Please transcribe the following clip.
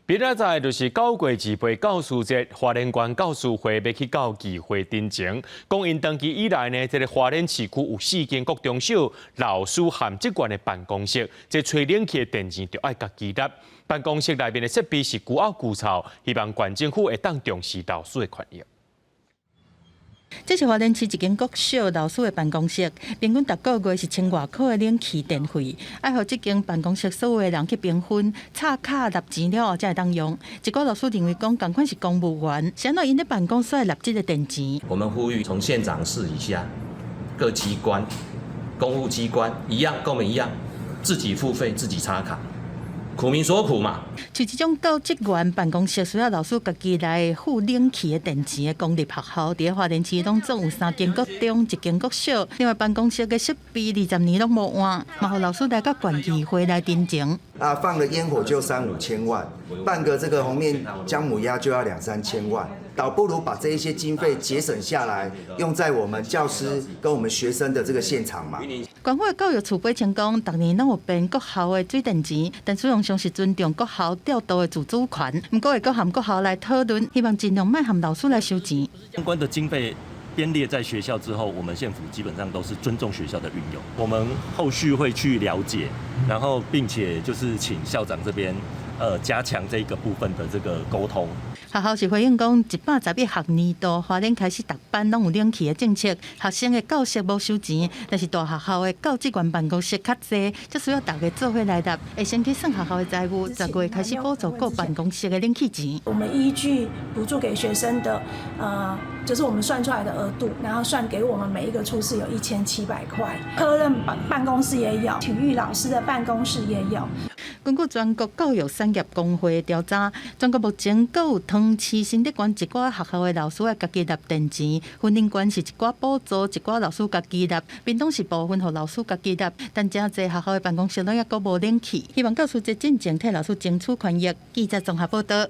明仔载就是九月2八教师节，花莲县教师会要去到议会进前，讲因登记以来呢，这个花莲市区有4间国中小老师和职员的办公室，这吹冷气的电钱就爱家己拿。办公室内面的设备是旧凹旧臭，希望县政府会当重视老师的权益。这是花莲市一间国小老师的办公室，平均逐个月是1000外块的冷气电费，爱互这间办公室所有的人去平分，插卡纳钱了后才会当用。一个老师认为讲，同款是公务员，是安怎因咧办公室来纳这个电钱？我们呼吁从县长室以下各机关、公务机关一样，跟我们一样，自己付费、自己插卡。苦民所苦嘛。像这种到职员办公室需要老师家己来付冷气的电钱的公立学校，伫花莲市拢总有3间国中、1间国小。另外办公室的设备20年拢无换，嘛互老师来到县议会来申请。放个烟火就3、5千万，办个这个红面姜母鸭就要2、3千万，倒不如把这一些经费节省下来，用在我们教师跟我们学生的这个现场嘛。县府的教育处表称讲，逐年拢有编国校的水电钱，但使用上是尊重国校调度的自主权。不过会和国校来讨论，希望尽量卖和老师来收钱。相关的经费编列在学校之后，我们县府基本上都是尊重学校的运用。我们后续会去了解，然后并且就是请校长这边加强这一个部分的这个沟通。学校是回应讲，111学年度花莲开始逐班拢有冷气的政策，学生的教室无收钱，但是大学校的教职员办公室较济，则需要大家做伙来纳。会先去算学校的财务，10月开始补助各办公室的冷气钱。我们依据补助给学生的就是我们算出来的额度，然后算给我们每一个处室有1700块，科任办公室也有，体育老师的办公室也有。根据全国教育产业工会调查，全国目前各有汤市、新德县一寡学校的老师要家己纳电钱，云林县是一寡补助，一寡老师家己纳，屏东是部分互老师家己纳，但真侪学校的办公室拢抑阁无冷气，希望教师节进前替老师争取权益。记者综合报道。